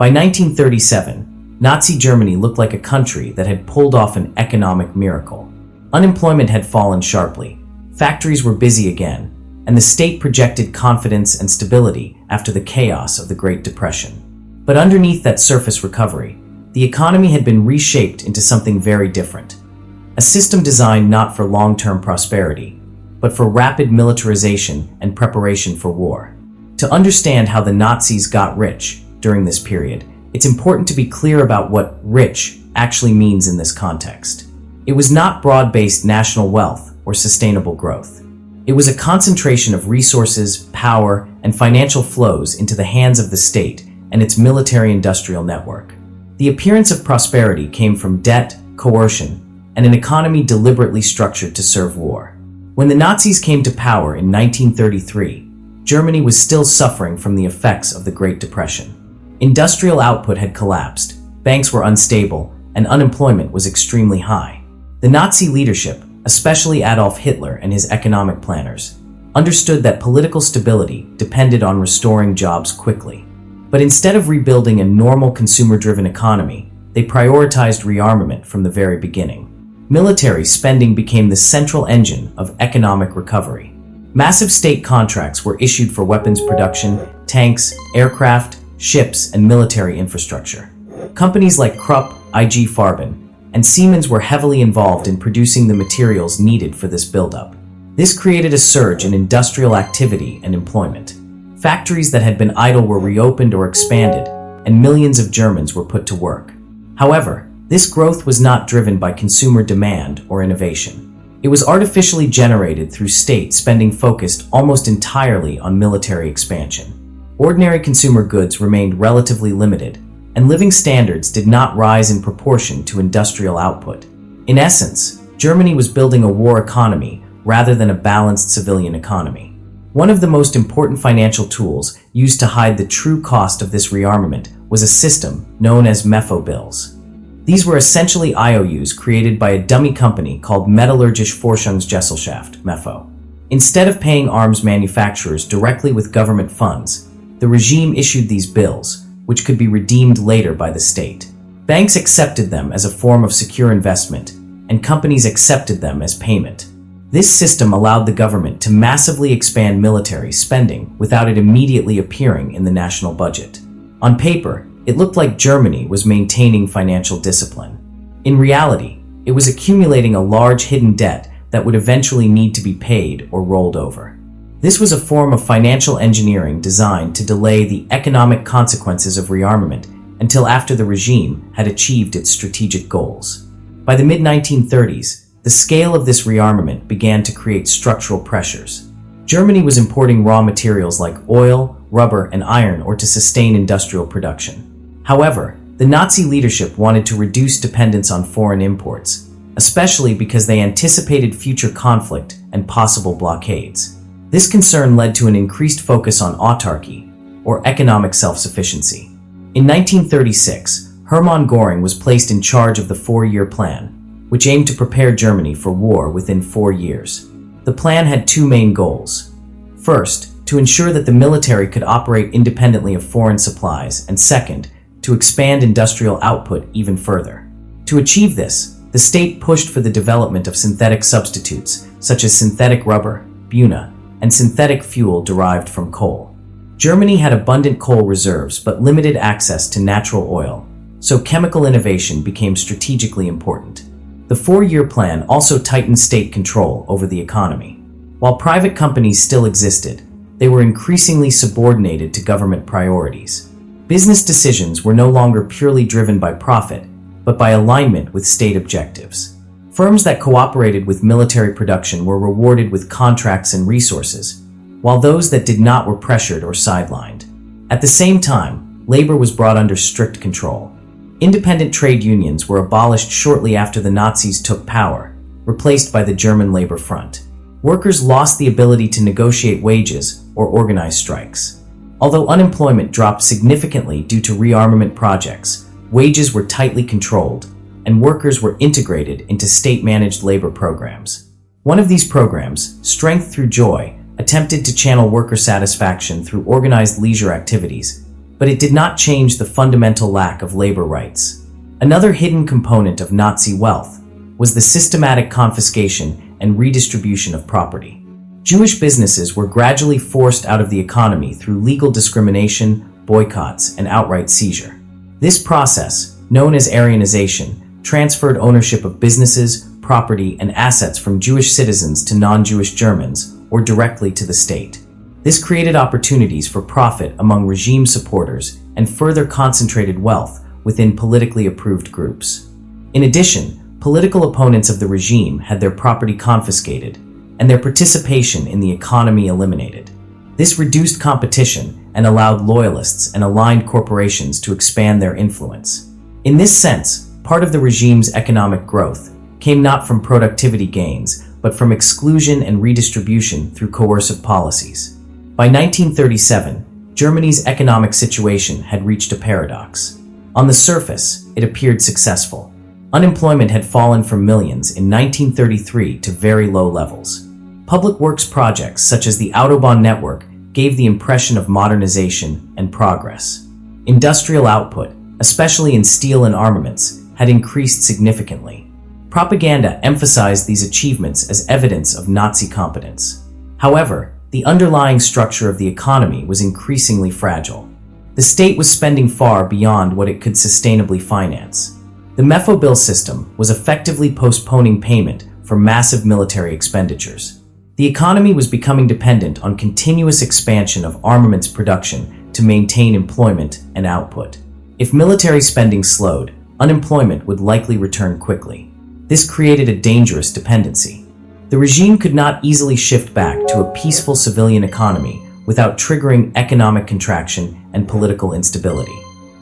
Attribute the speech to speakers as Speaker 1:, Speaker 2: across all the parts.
Speaker 1: By 1937, Nazi Germany looked like a country that had pulled off an economic miracle. Unemployment had fallen sharply, factories were busy again, and the state projected confidence and stability after the chaos of the Great Depression. But underneath that surface recovery, the economy had been reshaped into something very different. A system designed not for long-term prosperity, but for rapid militarization and preparation for war. To understand how the Nazis got rich during this period, it's important to be clear about what rich actually means in this context. It was not broad-based national wealth or sustainable growth. It was a concentration of resources, power, and financial flows into the hands of the state and its military-industrial network. The appearance of prosperity came from debt, coercion, and an economy deliberately structured to serve war. When the Nazis came to power in 1933, Germany was still suffering from the effects of the Great Depression. Industrial output had collapsed, banks were unstable, and unemployment was extremely high. The Nazi leadership, especially Adolf Hitler and his economic planners, understood that political stability depended on restoring jobs quickly. But instead of rebuilding a normal consumer-driven economy, they prioritized rearmament from the very beginning. Military spending became the central engine of economic recovery. Massive state contracts were issued for weapons production, tanks, aircraft, ships, and military infrastructure. Companies like Krupp, IG Farben, and Siemens were heavily involved in producing the materials needed for this buildup. This created a surge in industrial activity and employment. Factories that had been idle were reopened or expanded, and millions of Germans were put to work. However, this growth was not driven by consumer demand or innovation. It was artificially generated through state spending focused almost entirely on military expansion. Ordinary consumer goods remained relatively limited, and living standards did not rise in proportion to industrial output. In essence, Germany was building a war economy rather than a balanced civilian economy. One of the most important financial tools used to hide the true cost of this rearmament was a system known as MEFO bills. These were essentially IOUs created by a dummy company called Metallurgische Forschungsgesellschaft, MEFO. Instead of paying arms manufacturers directly with government funds, the regime issued these bills, which could be redeemed later by the state. Banks accepted them as a form of secure investment, and companies accepted them as payment. This system allowed the government to massively expand military spending without it immediately appearing in the national budget. On paper, it looked like Germany was maintaining financial discipline. In reality, it was accumulating a large hidden debt that would eventually need to be paid or rolled over. This was a form of financial engineering designed to delay the economic consequences of rearmament until after the regime had achieved its strategic goals. By the mid-1930s, the scale of this rearmament began to create structural pressures. Germany was importing raw materials like oil, rubber, and iron ore to sustain industrial production. However, the Nazi leadership wanted to reduce dependence on foreign imports, especially because they anticipated future conflict and possible blockades. This concern led to an increased focus on autarky, or economic self-sufficiency. In 1936, Hermann Göring was placed in charge of the four-year plan, which aimed to prepare Germany for war within 4 years. The plan had two main goals. First, to ensure that the military could operate independently of foreign supplies, and second, to expand industrial output even further. To achieve this, the state pushed for the development of synthetic substitutes, such as synthetic rubber, buna, and synthetic fuel derived from coal. Germany had abundant coal reserves but limited access to natural oil, so chemical innovation became strategically important. The four-year plan also tightened state control over the economy. While private companies still existed, they were increasingly subordinated to government priorities. Business decisions were no longer purely driven by profit, but by alignment with state objectives. Firms that cooperated with military production were rewarded with contracts and resources, while those that did not were pressured or sidelined. At the same time, labor was brought under strict control. Independent trade unions were abolished shortly after the Nazis took power, replaced by the German Labor Front. Workers lost the ability to negotiate wages or organize strikes. Although unemployment dropped significantly due to rearmament projects, wages were tightly controlled, and workers were integrated into state-managed labor programs. One of these programs, Strength Through Joy, attempted to channel worker satisfaction through organized leisure activities, but it did not change the fundamental lack of labor rights. Another hidden component of Nazi wealth was the systematic confiscation and redistribution of property. Jewish businesses were gradually forced out of the economy through legal discrimination, boycotts, and outright seizure. This process, known as Aryanization, transferred ownership of businesses, property, and assets from Jewish citizens to non-Jewish Germans, or directly to the state. This created opportunities for profit among regime supporters and further concentrated wealth within politically approved groups. In addition, political opponents of the regime had their property confiscated and their participation in the economy eliminated. This reduced competition and allowed loyalists and aligned corporations to expand their influence. In this sense, part of the regime's economic growth came not from productivity gains, but from exclusion and redistribution through coercive policies. By 1937, Germany's economic situation had reached a paradox. On the surface, it appeared successful. Unemployment had fallen from millions in 1933 to very low levels. Public works projects such as the Autobahn network gave the impression of modernization and progress. Industrial output, especially in steel and armaments, had increased significantly. Propaganda emphasized these achievements as evidence of Nazi competence. However, the underlying structure of the economy was increasingly fragile. The state was spending far beyond what it could sustainably finance. The Mefo bill system was effectively postponing payment for massive military expenditures. The economy was becoming dependent on continuous expansion of armaments production to maintain employment and output. If military spending slowed, unemployment would likely return quickly. This created a dangerous dependency. The regime could not easily shift back to a peaceful civilian economy without triggering economic contraction and political instability.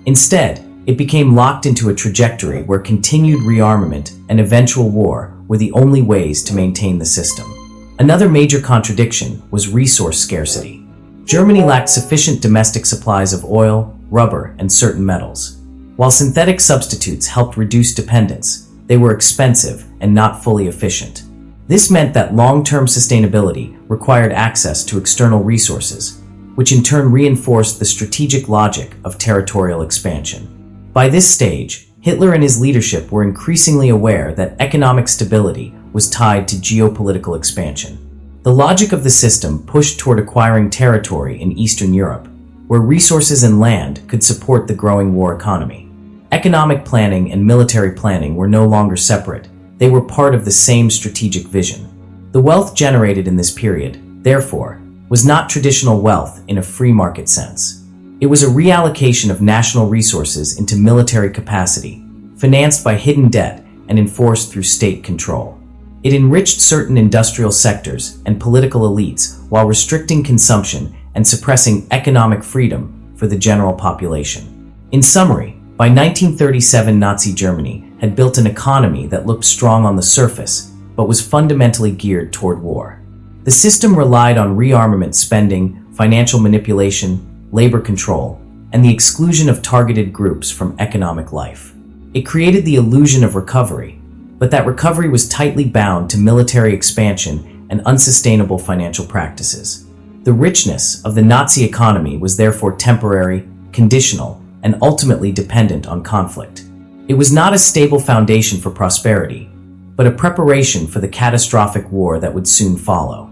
Speaker 1: Instead, it became locked into a trajectory where continued rearmament and eventual war were the only ways to maintain the system. Another major contradiction was resource scarcity. Germany lacked sufficient domestic supplies of oil, rubber, and certain metals. While synthetic substitutes helped reduce dependence, they were expensive and not fully efficient. This meant that long-term sustainability required access to external resources, which in turn reinforced the strategic logic of territorial expansion. By this stage, Hitler and his leadership were increasingly aware that economic stability was tied to geopolitical expansion. The logic of the system pushed toward acquiring territory in Eastern Europe, where resources and land could support the growing war economy. Economic planning and military planning were no longer separate. They were part of the same strategic vision. The wealth generated in this period, therefore, was not traditional wealth in a free market sense. It was a reallocation of national resources into military capacity, financed by hidden debt and enforced through state control. It enriched certain industrial sectors and political elites while restricting consumption and suppressing economic freedom for the general population. In summary, by 1937, Nazi Germany had built an economy that looked strong on the surface, but was fundamentally geared toward war. The system relied on rearmament spending, financial manipulation, labor control, and the exclusion of targeted groups from economic life. It created the illusion of recovery, but that recovery was tightly bound to military expansion and unsustainable financial practices. The richness of the Nazi economy was therefore temporary, conditional, and ultimately dependent on conflict. It was not a stable foundation for prosperity, but a preparation for the catastrophic war that would soon follow.